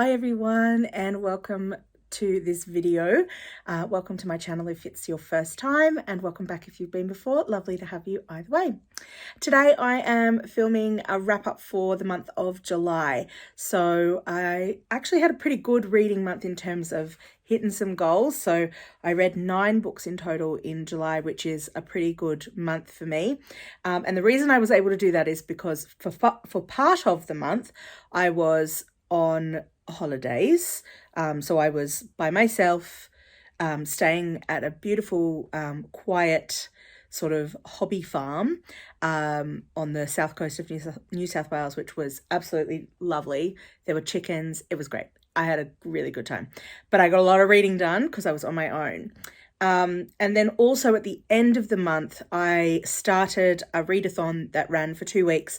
Hi everyone, and welcome to this video. Welcome to my channel if it's your first time, and welcome back if you've been before. Lovely to have you either way. Today I am filming a wrap up for the month of July. So I actually had a pretty good reading month in terms of hitting some goals. So I read 9 books in total in July, which is a pretty good month for me. And the reason I was able to do that is because for part of the month I was on holidays. So I was by myself, staying at a beautiful, quiet sort of hobby farm on the south coast of New South Wales, which was absolutely lovely. There were chickens. It was great. I had a really good time, but I got a lot of reading done because I was on my own. And then also at the end of the month, I started a readathon that ran for 2 weeks,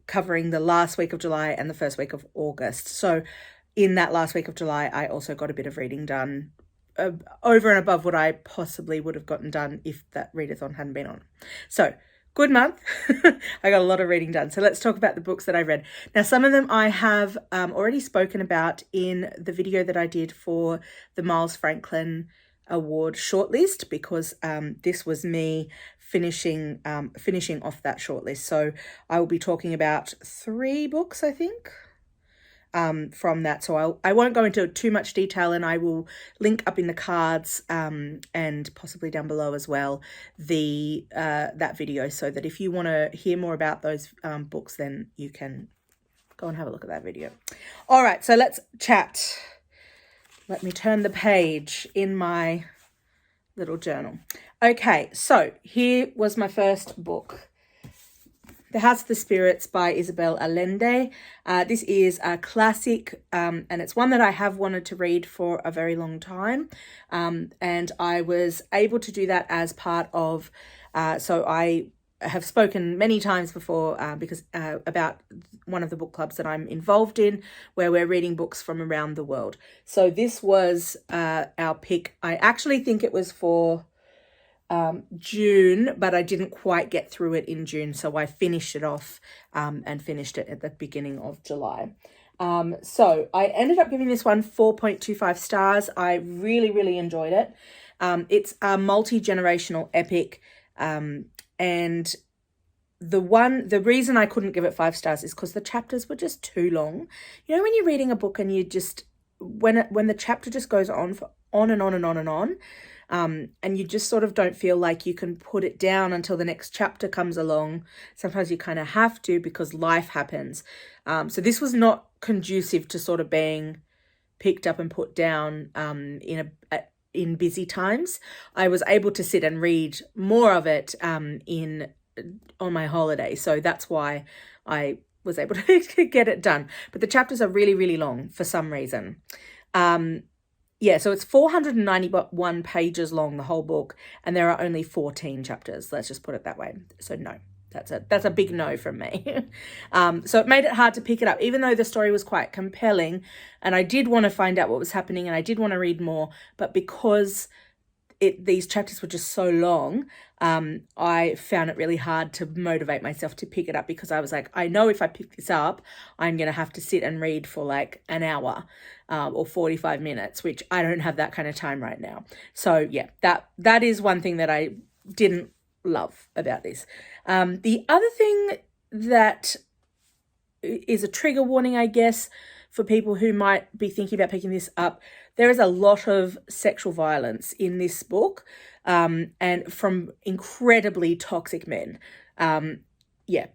covering the last week of July and the first week of August. So in that last week of July, I also got a bit of reading done over and above what I possibly would have gotten done if that readathon hadn't been on. So good month. I got a lot of reading done. So let's talk about the books that I read. Now, some of them I have already spoken about in the video that I did for the Miles Franklin Award shortlist, because this was me finishing off that shortlist. So I will be talking about 3 books, I think, from that. So I won't go into too much detail, and I will link up in the cards and possibly down below as well that video, so that if you want to hear more about those books, then you can go and have a look at that video. All right, so let's chat. Let me turn the page in my little journal. Okay, so here was my first book, The House of the Spirits by Isabel Allende. This is a classic, and it's one that I have wanted to read for a very long time. And I was able to do that as part of, so I have spoken many times before because about one of the book clubs that I'm involved in, where we're reading books from around the world. So this was our pick. I actually think it was for June, but I didn't quite get through it in June, so I finished it off and finished it at the beginning of July. So I ended up giving this one 4.25 stars. I really enjoyed it. It's a multi-generational epic, and the reason I couldn't give it 5 stars is because the chapters were just too long. You know, when you're reading a book and you just, when the chapter just goes on for on and on and on and on, and you just sort of don't feel like you can put it down until the next chapter comes along. Sometimes you kind of have to, because life happens. So this was not conducive to sort of being picked up and put down in busy times. I was able to sit and read more of it on my holiday, so that's why I was able to get it done. But the chapters are really long for some reason. Yeah, so it's 491 pages long, the whole book, and there are only 14 chapters. Let's just put it that way. So no, that's a big no from me. So it made it hard to pick it up, even though the story was quite compelling, and I did want to find out what was happening, and I did want to read more, but because these chapters were just so long, I found it really hard to motivate myself to pick it up, because I was like, I know if I pick this up, I'm going to have to sit and read for like an hour or 45 minutes, which I don't have that kind of time right now. So yeah, that is one thing that I didn't love about this. The other thing that is a trigger warning, I guess, for people who might be thinking about picking this up, there is a lot of sexual violence in this book, and from incredibly toxic men. Yeah,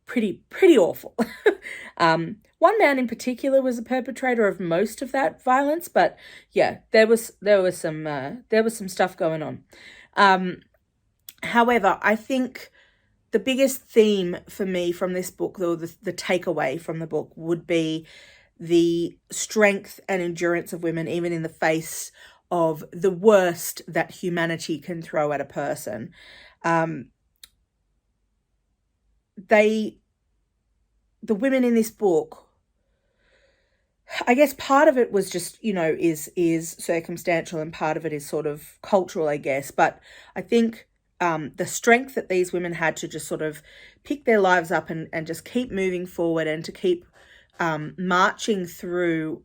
pretty awful. One man in particular was a perpetrator of most of that violence, but yeah, there was some stuff going on. However, I think the biggest theme for me from this book, though, the takeaway from the book, would be the strength and endurance of women, even in the face of the worst that humanity can throw at a person. The women in this book, I guess part of it was just, you know, is circumstantial, and part of it is sort of cultural, I guess. But I think the strength that these women had to just sort of pick their lives up and just keep moving forward, and to keep marching through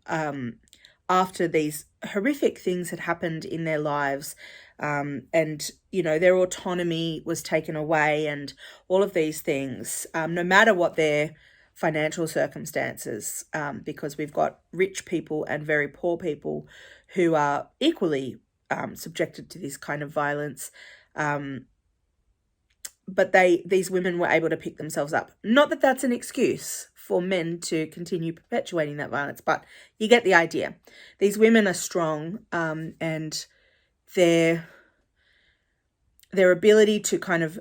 after these horrific things had happened in their lives, and, you know, their autonomy was taken away and all of these things, no matter what their financial circumstances, because we've got rich people and very poor people who are equally subjected to this kind of violence. But these women were able to pick themselves up. Not that that's an excuse for men to continue perpetuating that violence, but you get the idea. These women are strong, and their ability to kind of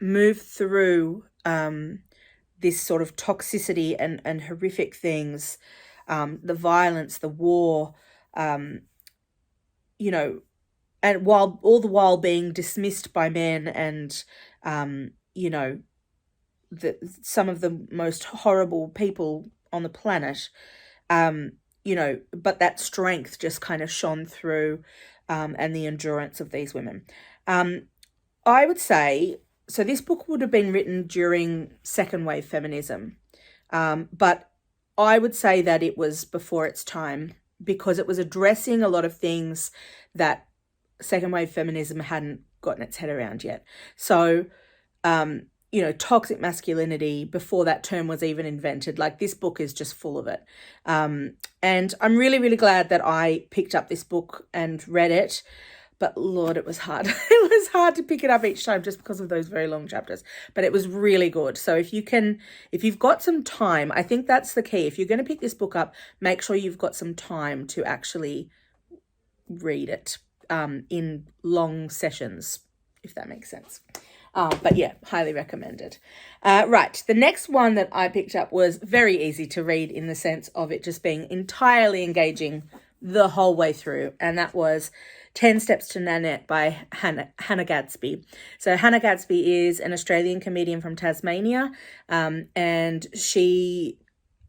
move through this sort of toxicity and horrific things, the violence, the war, you know, and all the while being dismissed by men and, you know, some of the most horrible people on the planet, you know, but that strength just kind of shone through, and the endurance of these women. I would say, so this book would have been written during second wave feminism, but I would say that it was before its time, because it was addressing a lot of things that second wave feminism hadn't gotten its head around yet. So, you know, toxic masculinity, before that term was even invented, like this book is just full of it. And I'm really, really glad that I picked up this book and read it. But Lord, it was hard. It was hard to pick it up each time just because of those very long chapters. But it was really good. So if you've got some time, I think that's the key. If you're going to pick this book up, make sure you've got some time to actually read it in long sessions, if that makes sense. But yeah, highly recommended. Right, the next one that I picked up was very easy to read in the sense of it just being entirely engaging the whole way through, and that was 10 Steps to Nanette by Hannah Gadsby. So Hannah Gadsby is an Australian comedian from Tasmania, and she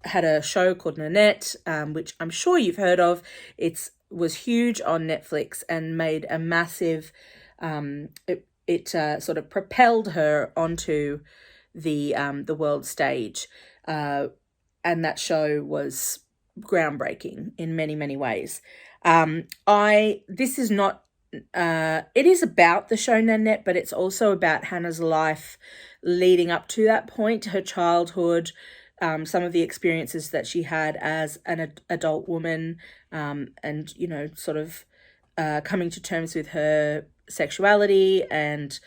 had a show called Nanette, which I'm sure you've heard of. It was huge on Netflix and made a massive, it sort of propelled her onto the world stage, and that show was groundbreaking in many, many ways. This is not, it is about the show Nanette, but it's also about Hannah's life leading up to that point, her childhood, some of the experiences that she had as an adult woman, and, you know, sort of coming to terms with her sexuality and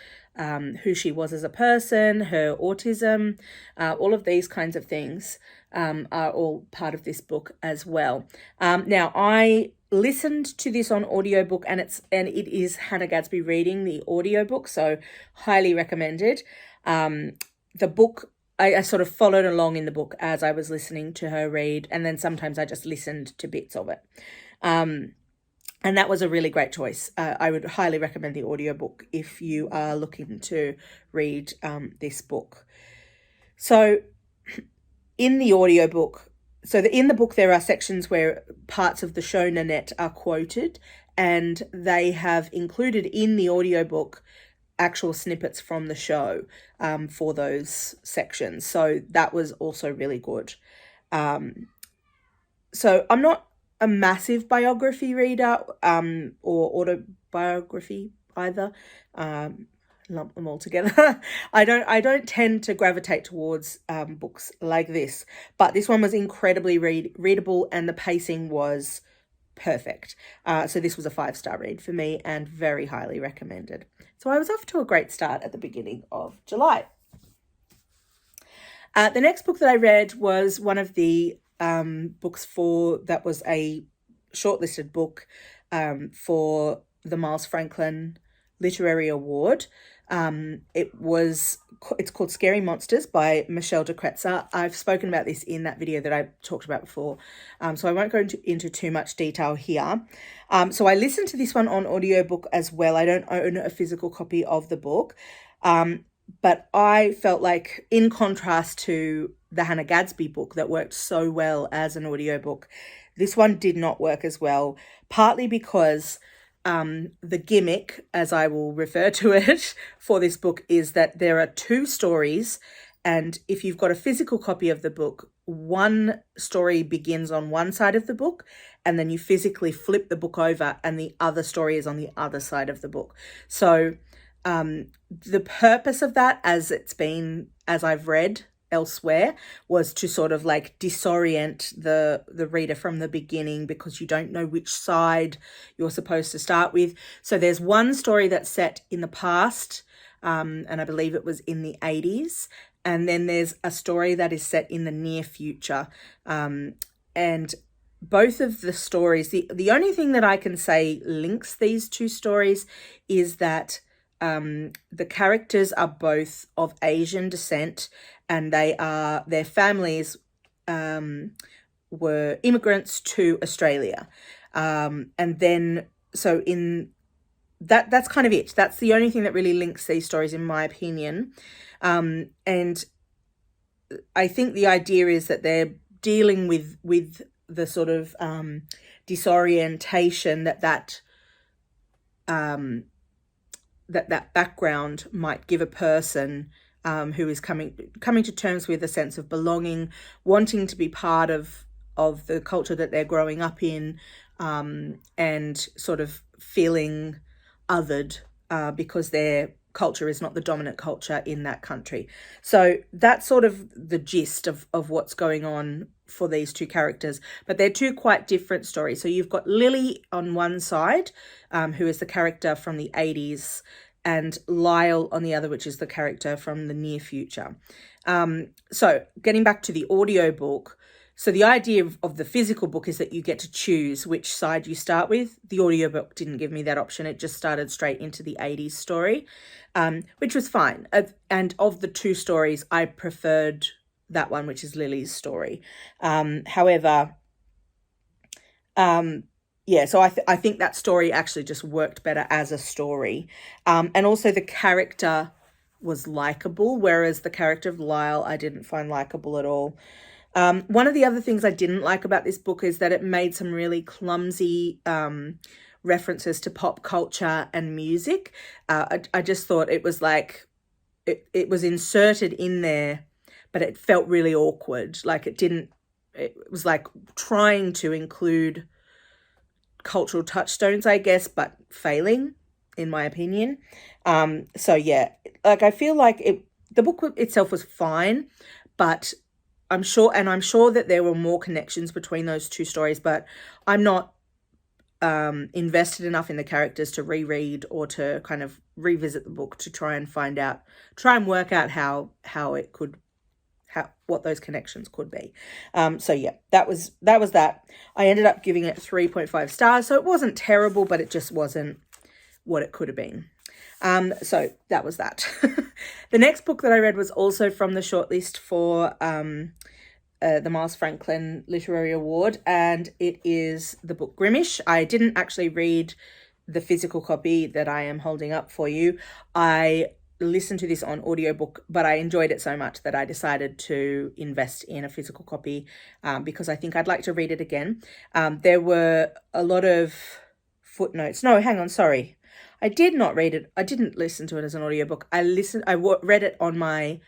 who she was as a person, her autism, all of these kinds of things are all part of this book as well. Now, I listened to this on audiobook, and it is Hannah Gadsby reading the audiobook, so highly recommended. The book, I sort of followed along in the book as I was listening to her read, and then sometimes I just listened to bits of it. And that was a really great choice. I would highly recommend the audiobook if you are looking to read this book. So in the audiobook, in the book there are sections where parts of the show Nanette are quoted, and they have included in the audiobook actual snippets from the show for those sections. So that was also really good. So I'm not a massive biography reader or autobiography either. Lump them all together. I don't tend to gravitate towards books like this, but this one was incredibly readable, and the pacing was perfect. So this was a 5-star read for me and very highly recommended. So I was off to a great start at the beginning of July. The next book that I read was one of the books that was a shortlisted book for the Miles Franklin Literary Award. It's called Scary Monsters by Michelle de Kretser. I've spoken about this in that video that I talked about before, so I won't go into too much detail here. So I listened to this one on audiobook as well. I don't own a physical copy of the book, but I felt like, in contrast to the Hannah Gadsby book that worked so well as an audiobook, this one did not work as well, partly because the gimmick, as I will refer to it for this book, is that there are 2 stories And if you've got a physical copy of the book, one story begins on one side of the book, and then you physically flip the book over and the other story is on the other side of the book. So the purpose of that, as I've read elsewhere, was to sort of like disorient the reader from the beginning, because you don't know which side you're supposed to start with. So there's one story that's set in the past, and I believe it was in the 80s. And then there's a story that is set in the near future. And both of the stories, the only thing that I can say links these two stories is that the characters are both of Asian descent, and their families were immigrants to Australia. And then, so in that's kind of it. That's the only thing that really links these stories, in my opinion. And I think the idea is that they're dealing with the sort of disorientation that background might give a person who is coming to terms with a sense of belonging, wanting to be part of the culture that they're growing up in, and sort of feeling othered because their culture is not the dominant culture in that country. So that's sort of the gist of what's going on for these two characters, but they're two quite different stories. So you've got Lily on one side, who is the character from the 80s, and Lyle on the other, which is the character from the near future. So getting back to the audiobook, so the idea of the physical book is that you get to choose which side you start with. The audiobook didn't give me that option. It just started straight into the 80s story, which was fine. And of the two stories, I preferred that one, which is Lily's story. However, so I think that story actually just worked better as a story. And also the character was likable, whereas the character of Lyle I didn't find likable at all. One of the other things I didn't like about this book is that it made some really clumsy references to pop culture and music. I just thought it was like, it was inserted in there, but it felt really awkward. Like it was like trying to include cultural touchstones, I guess, but failing, in my opinion. So yeah, like I feel like the book itself was fine, but I'm sure that there were more connections between those two stories, but I'm not invested enough in the characters to reread or to kind of revisit the book to try and work out what those connections could be. So yeah, that was that. I ended up giving it 3.5 stars. So it wasn't terrible, but it just wasn't what it could have been. So that was that. The next book that I read was also from the shortlist for the Miles Franklin Literary Award, and it is the book Grimmish. I didn't actually read the physical copy that I am holding up for you. I listened to this on audiobook, but I enjoyed it so much that I decided to invest in a physical copy because I think I'd like to read it again. There were a lot of footnotes. No, hang on, sorry. I did not read it. I didn't listen to it as an audiobook. I read it on my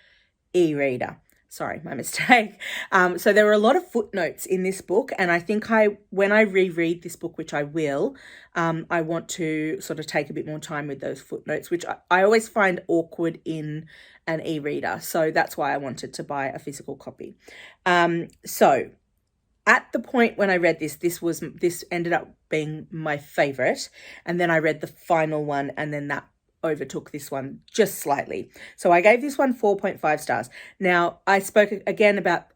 e-reader. Sorry, my mistake. So there were a lot of footnotes in this book, and I think when I reread this book, which I will, I want to sort of take a bit more time with those footnotes, which I always find awkward in an e-reader. So that's why I wanted to buy a physical copy. So at the point when I read this ended up being my favorite, and then I read the final one, and then that overtook this one just slightly. So I gave this one 4.5 stars. Now, I spoke again about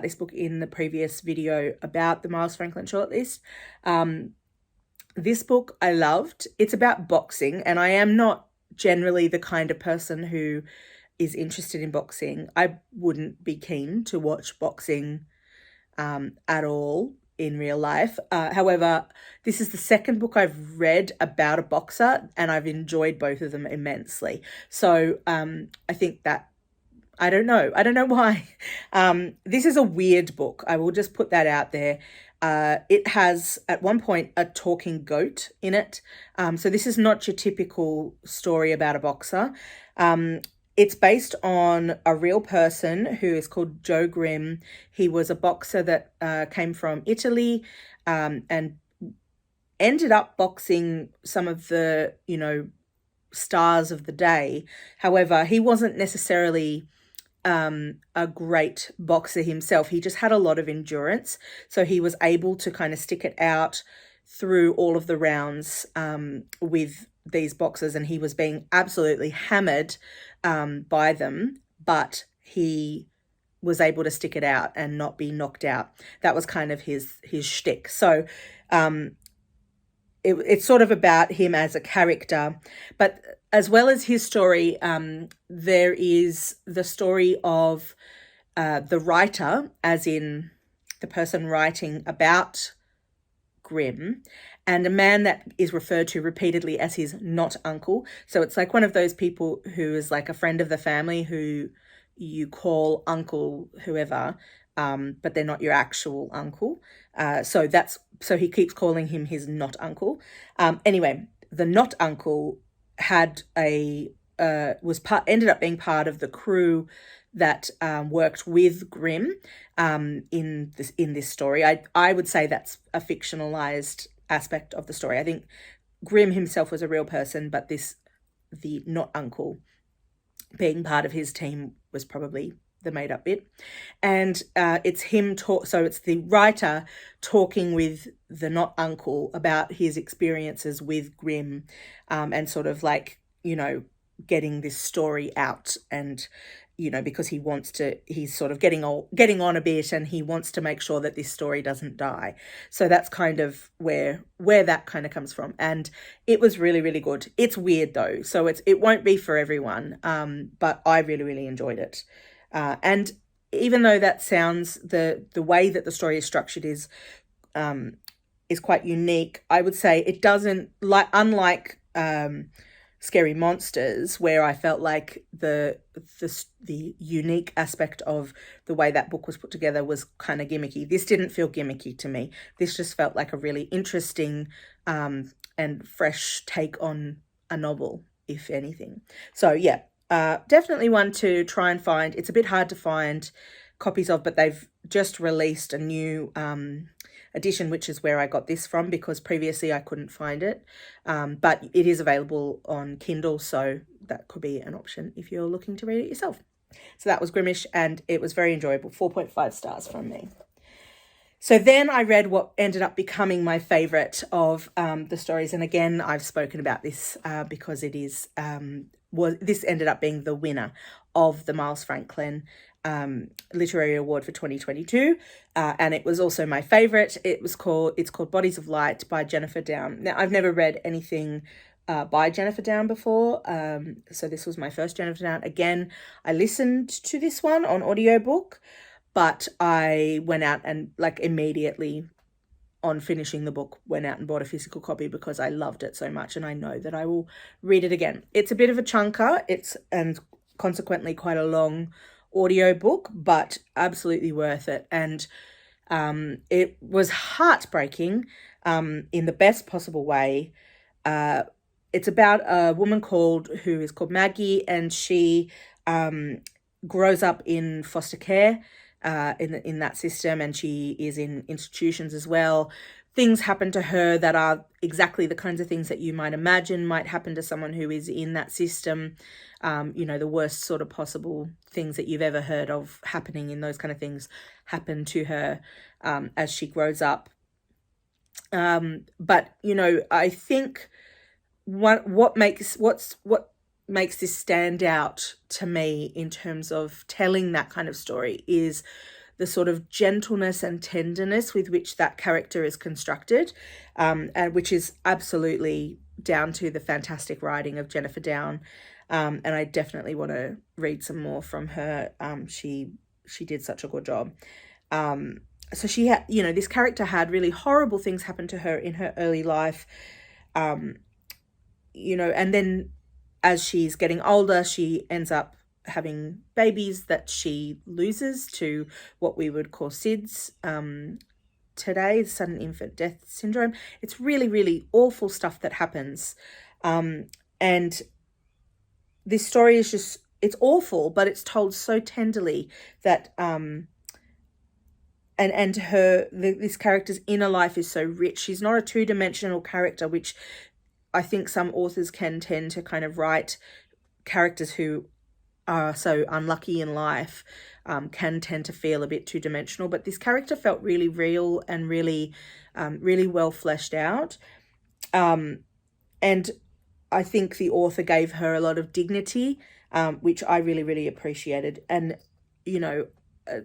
this book in the previous video about the Miles Franklin shortlist. This book I loved. It's about boxing, and I am not generally the kind of person who is interested in boxing. I wouldn't be keen to watch boxing at all in real life. However, this is the second book I've read about a boxer, and I've enjoyed both of them immensely. So I think that, I don't know why. This is a weird book. I will just put that out there. It has at one point a talking goat in it. So this is not your typical story about a boxer. It's based on a real person who is called Joe Grimm. He was a boxer that came from Italy, and ended up boxing some of the, stars of the day. However, he wasn't necessarily a great boxer himself. He just had a lot of endurance. So he was able to kind of stick it out through all of the rounds with these boxers, and he was being absolutely hammered by them, but he was able to stick it out and not be knocked out. That was kind of his shtick. So it's sort of about him as a character, but as well as his story, there is the story of the writer, as in the person writing about Grimm, and a man that is referred to repeatedly as his not uncle. So it's like one of those people who is like a friend of the family who you call uncle whoever, but they're not your actual uncle. So he keeps calling him his not uncle. Anyway, the not uncle ended up being part of the crew that worked with Grimm in this story. I would say that's a fictionalized aspect of the story. I think Grimm himself was a real person, but the not uncle being part of his team was probably the made up bit. And it's him so it's the writer talking with the not uncle about his experiences with Grimm, and sort of like, getting this story out, and because he's sort of getting on a bit, and he wants to make sure that this story doesn't die. So that's kind of where that kind of comes from. And it was really, really good. It's weird though, so it won't be for everyone, but I really, really enjoyed it. And even though that sounds, the way that the story is structured is quite unique, I would say it doesn't, unlike Scary Monsters, where I felt like the unique aspect of the way that book was put together was kind of gimmicky. This didn't feel gimmicky to me. This just felt like a really interesting and fresh take on a novel, if anything. So yeah, definitely one to try and find. It's a bit hard to find copies of, but they've just released a new edition, which is where I got this from, because previously I couldn't find it. But it is available on Kindle, so that could be an option if you're looking to read it yourself. So that was Grimmish, and it was very enjoyable. 4.5 stars from me. So then I read what ended up becoming my favourite of the stories. And again, I've spoken about this because it is this ended up being the winner of the Miles Franklin Literary Award for 2022, and it was also my favorite. It's called Bodies of Light by Jennifer Down. Now, I've never read anything by Jennifer Down before, so this was my first Jennifer Down. Again, I listened to this one on audiobook, but I went out and immediately on finishing the book went out and bought a physical copy because I loved it so much, and I know that I will read it again. It's a bit of a chunker, and consequently quite a long audiobook, but absolutely worth it. And it was heartbreaking in the best possible way. It's about a woman who is called Maggie, and she grows up in foster care in that system, and she is in institutions as well. Things happen to her that are exactly the kinds of things that you might imagine might happen to someone who is in that system. The worst sort of possible things that you've ever heard of happening in those kind of things happen to her as she grows up. But I think what makes this stand out to me in terms of telling that kind of story is the sort of gentleness and tenderness with which that character is constructed, and which is absolutely down to the fantastic writing of Jennifer Down. And I definitely want to read some more from her. She did such a good job. So she had, this character had really horrible things happen to her in her early life, and then as she's getting older, she ends up having babies that she loses to what we would call SIDS today, sudden infant death syndrome. It's really, really awful stuff that happens. And this story is it's awful, but it's told so tenderly that and this character's inner life is so rich. She's not a two-dimensional character, which I think some authors can tend to kind of write characters who are so unlucky in life, can tend to feel a bit two-dimensional. But this character felt really real and really well fleshed out. And I think the author gave her a lot of dignity, which I really appreciated. And, you know,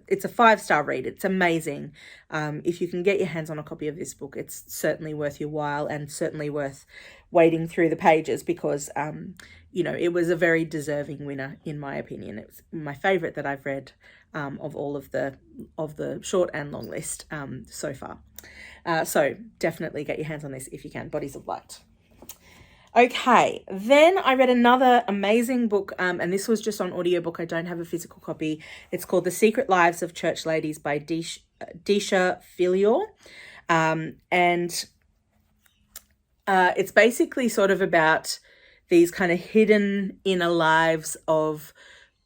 it's a 5-star read. It's amazing. If you can get your hands on a copy of this book, it's certainly worth your while and certainly worth wading through the pages because, you know, it was a very deserving winner, in my opinion. It was my favourite that I've read of all of the short and long list so far. So definitely get your hands on this if you can. Bodies of Light. Okay, then I read another amazing book, and this was just on audiobook. I don't have a physical copy. It's called The Secret Lives of Church Ladies by Deesha Philyaw. And it's basically sort of about these kind of hidden inner lives of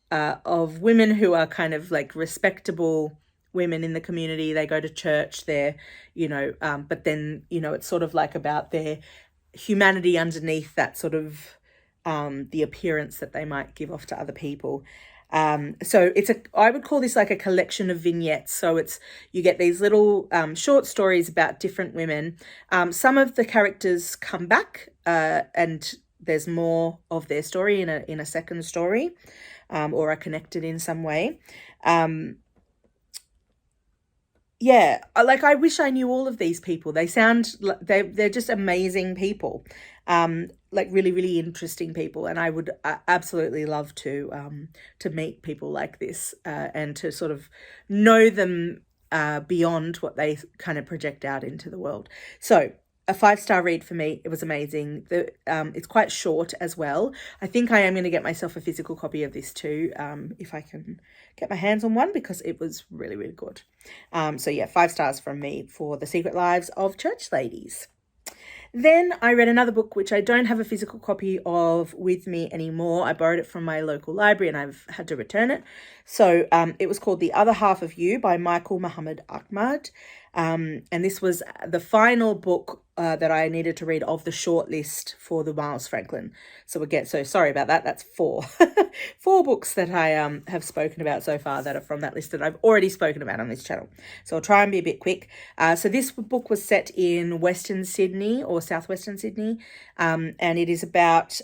women who are kind of like respectable women in the community. They go to church, they're, you know, but then, you know, it's sort of like about their humanity underneath that sort of the appearance that they might give off to other people. So I would call this like a collection of vignettes. So you get these little short stories about different women. Some of the characters come back and there's more of their story in a second story, or are connected in some way. Yeah, like I wish I knew all of these people. They sound they're just amazing people, like really interesting people, and I would absolutely love to meet people like this and to sort of know them beyond what they kind of project out into the world. So a 5-star read for me. It was amazing. It's quite short as well. I think I am going to get myself a physical copy of this too, if I can get my hands on one, because it was really good. So yeah, 5 stars from me for The Secret Lives of Church Ladies. Then I read another book, which I don't have a physical copy of with me anymore. I borrowed it from my local library and I've had to return it. So it was called The Other Half of You by Mohammed. And this was the final book that I needed to read of the short list for the Miles Franklin. So sorry about that. That's 4 books that I have spoken about so far that are from that list that I've already spoken about on this channel. So I'll try and be a bit quick. So this book was set in Western Sydney or Southwestern Sydney, and it is about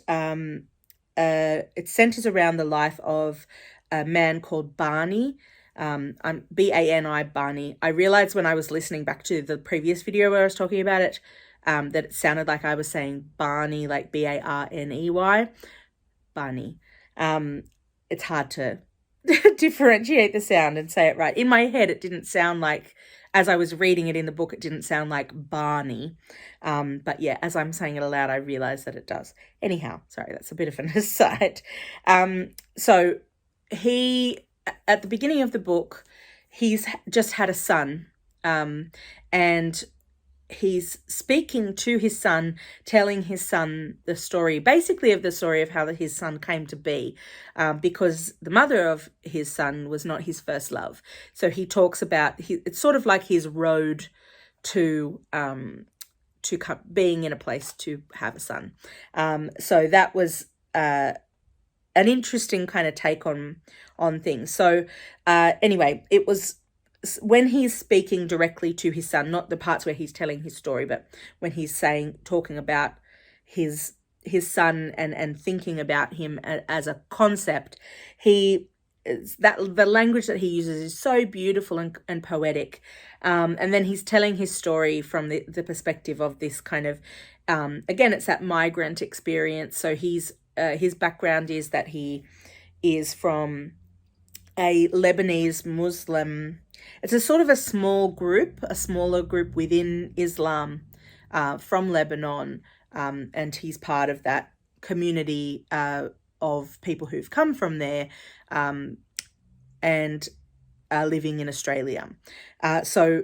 it centers around the life of a man called Barney. I'm B-A-N-I, Barney. I realized when I was listening back to the previous video where I was talking about it, that it sounded like I was saying Barney, like B-A-R-N-E-Y, Barney. It's hard to differentiate the sound and say it right. In my head, it didn't sound like, as I was reading it in the book, it didn't sound like Barney. But yeah, as I'm saying it aloud, I realized that it does. Anyhow, sorry, that's a bit of an aside. So at the beginning of the book, he's just had a son, and he's speaking to his son, telling his son the story, basically of the story of how his son came to be, because the mother of his son was not his first love. So he talks about, it's sort of like his road to being in a place to have a son. So that was an interesting kind of take on things. So anyway, it was when he's speaking directly to his son, not the parts where he's telling his story, but when he's talking about his son and thinking about him as a concept, the language that he uses is so beautiful and poetic. And then he's telling his story from the perspective of this kind of, again, it's that migrant experience. So his background is that he is from a Lebanese Muslim. It's a sort of a smaller group within Islam from Lebanon, and he's part of that community of people who've come from there and are living in Australia. So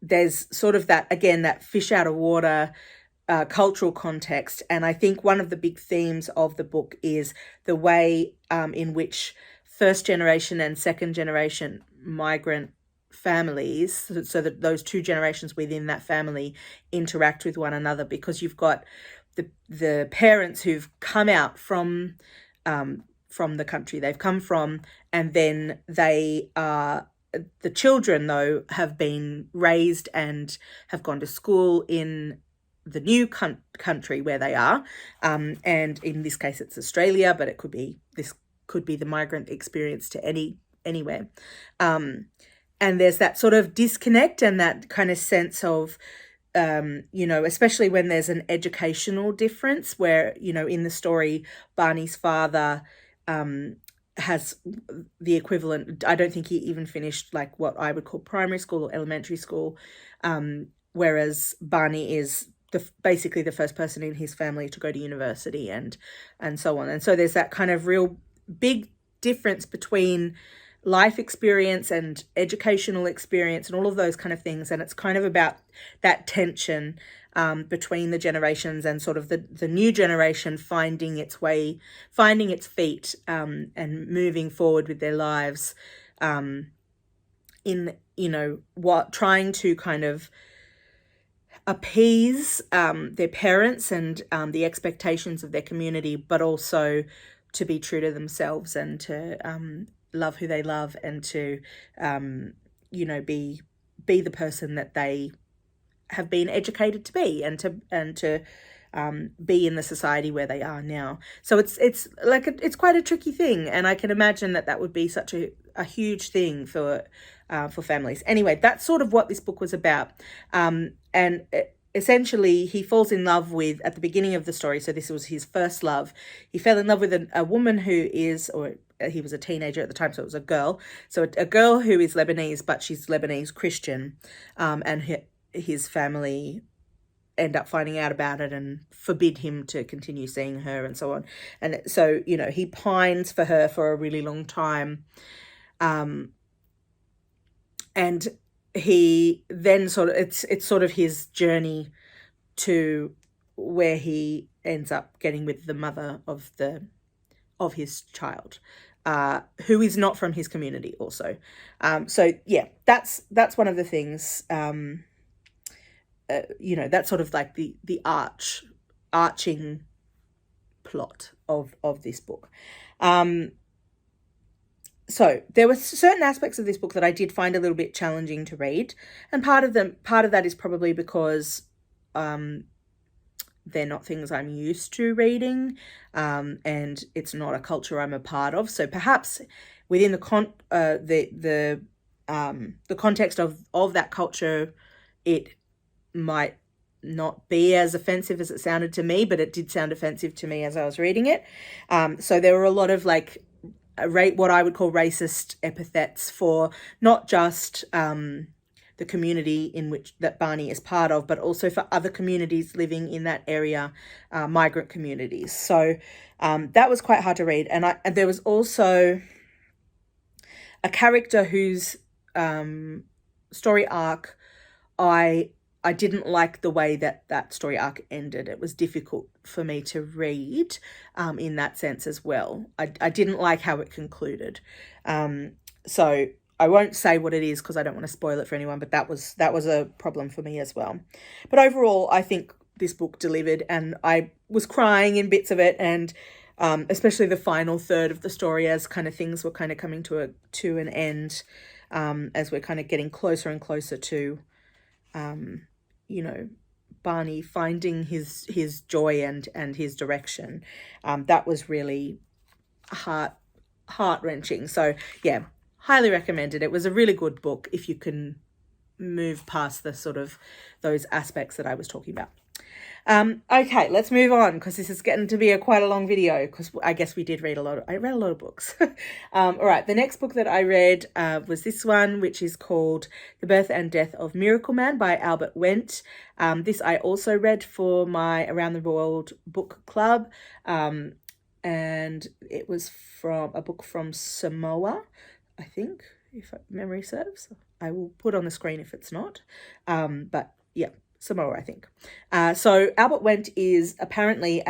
there's sort of that, again, that fish out of water cultural context. And I think one of the big themes of the book is the way in which first generation and second generation migrant families, so that those two generations within that family interact with one another, because you've got the parents who've come out from the country they've come from, and then they are the children, though, have been raised and have gone to school in the new country where they are, and in this case it's Australia, but this could be the migrant experience to anywhere, and there's that sort of disconnect and that kind of sense of especially when there's an educational difference, where in the story Barney's father has the equivalent, I don't think he even finished like what I would call primary school or elementary school, whereas Barney is basically the first person in his family to go to university and so on. And so there's that kind of real big difference between life experience and educational experience and all of those kind of things. And it's kind of about that tension between the generations, and sort of the new generation finding its feet and moving forward with their lives in trying to kind of appease their parents and the expectations of their community, but also to be true to themselves and to love who they love, and to be the person that they have been educated to be, and to be in the society where they are now. So it's like it's quite a tricky thing, and I can imagine that would be such a huge thing for families. Anyway, that's sort of what this book was about, and essentially he falls in love with, at the beginning of the story, so this was his first love, he fell in love with a woman who is, or he was a teenager at the time, so it was a girl. So a girl who is Lebanese, but she's Lebanese Christian, and his family end up finding out about it and forbid him to continue seeing her and so on. And so, he pines for her for a really long time. And he then it's sort of his journey to where he ends up getting with the mother of his child, who is not from his community also. So yeah, that's one of the things, that's sort of like the arching plot of this book. So there were certain aspects of this book that I did find a little bit challenging to read, and part of that is probably because they're not things I'm used to reading, and it's not a culture I'm a part of. So perhaps within the context of that culture, it might not be as offensive as it sounded to me, but it did sound offensive to me as I was reading it. So there were a lot of what I would call racist epithets for not just the community in which that Barney is part of, but also for other communities living in that area, migrant communities. So that was quite hard to read. And there was also a character whose story arc I didn't like the way that story arc ended. It was difficult for me to read in that sense as well. I didn't like how it concluded. So I won't say what it is because I don't want to spoil it for anyone, but that was a problem for me as well. But overall, I think this book delivered, and I was crying in bits of it, and especially the final third of the story, as kind of things were kind of coming to an end, as we're kind of getting closer and closer to Barney finding his joy and his direction. That was really heart-wrenching. So yeah, highly recommended. It was a really good book if you can move past the sort of those aspects that I was talking about. Okay, let's move on, because this is getting to be quite a long video, because I guess we did read I read a lot of books. All right, the next book that I read was this one, which is called The Birth and Death of Miracle Man by Albert Wendt. This I also read for my Around the World book club, and it was from a book from Samoa, I think, if memory serves. I will put on the screen if it's not. But yeah, Samoa, I think. So Albert Wendt is apparently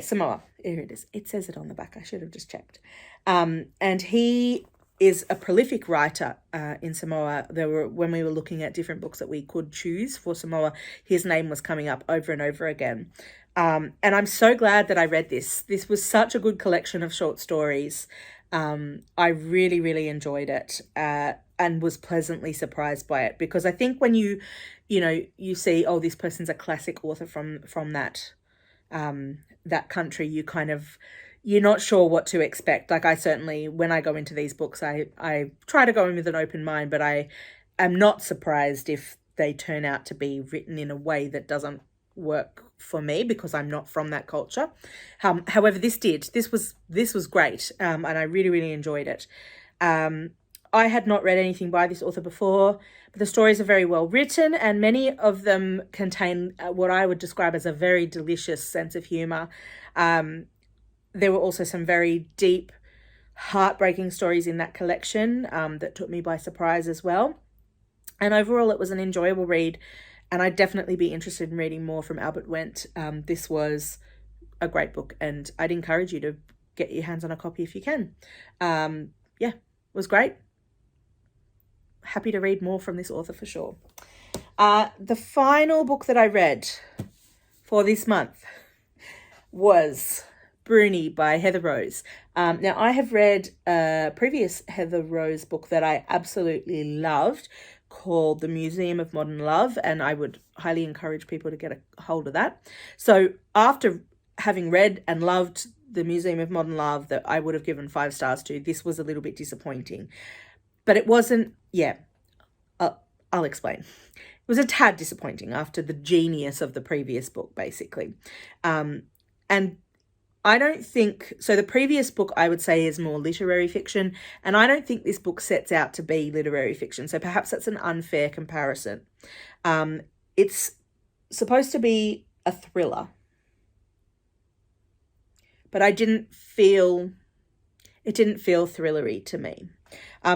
Samoa. Here it is. It says it on the back. I should have just checked. And he is a prolific writer in Samoa. When we were looking at different books that we could choose for Samoa, his name was coming up over and over again. And I'm so glad that I read this. This was such a good collection of short stories. I really, really enjoyed it and was pleasantly surprised by it, because I think when you see, oh, this person's a classic author from that country, you're not sure what to expect. Like, I certainly, when I go into these books, I try to go in with an open mind, but I am not surprised if they turn out to be written in a way that doesn't work for me, because I'm not from that culture. However, this did. This was great, and I really, really enjoyed it. I had not read anything by this author before, but the stories are very well written, and many of them contain what I would describe as a very delicious sense of humour. There were also some very deep, heartbreaking stories in that collection that took me by surprise as well. And overall, it was an enjoyable read, and I'd definitely be interested in reading more from Albert Wendt. This was a great book, and I'd encourage you to get your hands on a copy if you can. It was great. Happy to read more from this author for sure. The final book that I read for this month was Bruny by Heather Rose. Now, I have read a previous Heather Rose book that I absolutely loved called The Museum of Modern Love, and I would highly encourage people to get a hold of that. So after having read and loved The Museum of Modern Love, that I would have given 5 stars to, this was a little bit disappointing. But it wasn't, I'll explain. It was a tad disappointing after the genius of the previous book, basically. And I don't think, so the previous book I would say is more literary fiction, and I don't think this book sets out to be literary fiction. So perhaps that's an unfair comparison. It's supposed to be a thriller, but it didn't feel thrillery to me.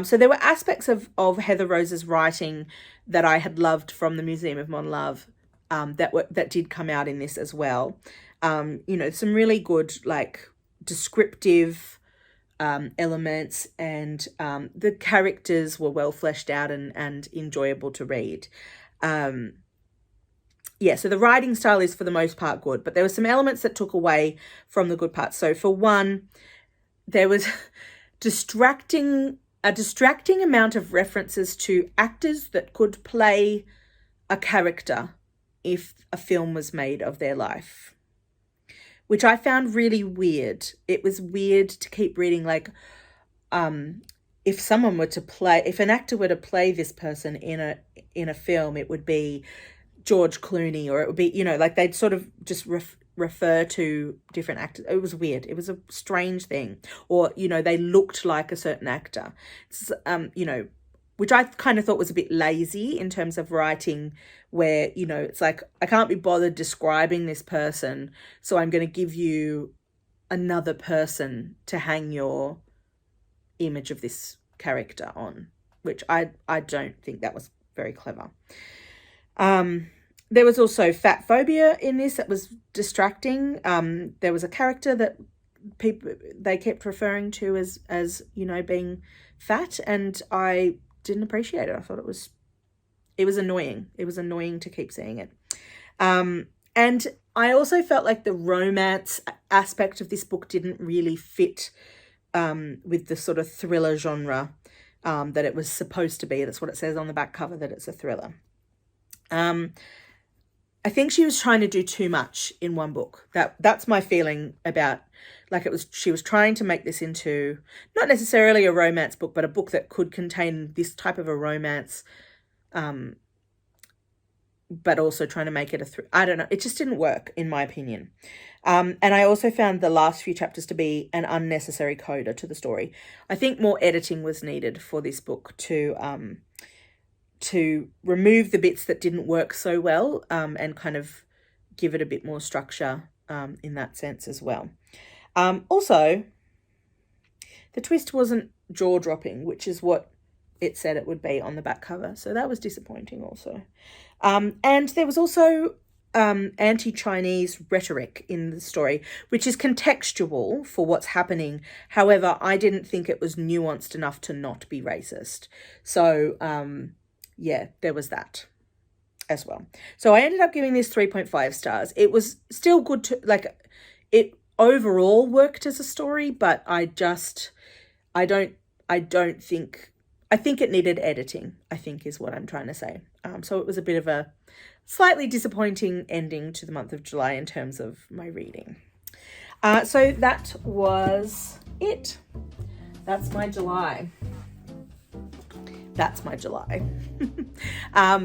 So there were aspects of Heather Rose's writing that I had loved from the Museum of Modern Love that did come out in this as well. Some really good, like, descriptive elements, and the characters were well fleshed out and enjoyable to read. So the writing style is for the most part good, but there were some elements that took away from the good parts. So for one, there was a distracting amount of references to actors that could play a character if a film was made of their life, which I found really weird. It was weird to keep reading, like, if an actor were to play this person in a film, it would be George Clooney, or it would be, like, they'd sort of just refer to different actors. It was weird. It was a strange thing. Or, they looked like a certain actor. It's, which I kind of thought was a bit lazy in terms of writing, where, it's like, I can't be bothered describing this person, so I'm going to give you another person to hang your image of this character on, which I don't think that was very clever. There was also fat phobia in this that was distracting. There was a character that they kept referring to as being fat, and I didn't appreciate it. I thought it was annoying. It was annoying to keep seeing it. And I also felt like the romance aspect of this book didn't really fit with the sort of thriller genre that it was supposed to be. That's what it says on the back cover, that it's a thriller. I think she was trying to do too much in one book. That's my feeling about, like, she was trying to make this into not necessarily a romance book, but a book that could contain this type of a romance, but also trying to make it I don't know. It just didn't work, in my opinion. And I also found the last few chapters to be an unnecessary coda to the story. I think more editing was needed for this book to remove the bits that didn't work so well, and kind of give it a bit more structure in that sense as well. Also, the twist wasn't jaw-dropping, which is what it said it would be on the back cover. So that was disappointing also. And there was also anti-Chinese rhetoric in the story, which is contextual for what's happening. However, I didn't think it was nuanced enough to not be racist. So, yeah, there was that as well. So I ended up giving this 3.5 stars. It was still good to, like, it overall worked as a story, but I think it needed editing, I think is what I'm trying to say. So it was a bit of a slightly disappointing ending to the month of July in terms of my reading. So that was it. That's my July. That's my July.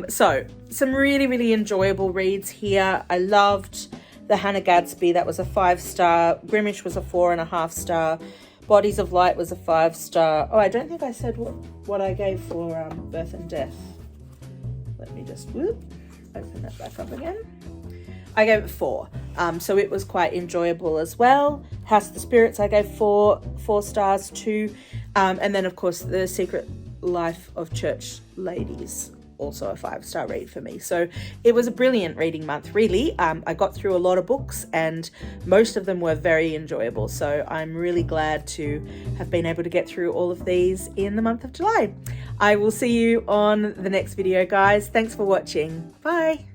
So some really, really enjoyable reads here. I loved the Hannah Gadsby. That was a 5-star. Grimmish was a 4.5 star. Bodies of Light was a 5-star. Oh, I don't think I said what I gave for Birth and Death. Let me just open that back up again. I gave it 4. So it was quite enjoyable as well. House of the Spirits, I gave 4 stars too. And then, of course, The Secret Life of Church Ladies, also a 5-star read for me. So it was a brilliant reading month, really. I got through a lot of books and most of them were very enjoyable. So I'm really glad to have been able to get through all of these in the month of July. I will see you on the next video, guys. Thanks for watching. Bye.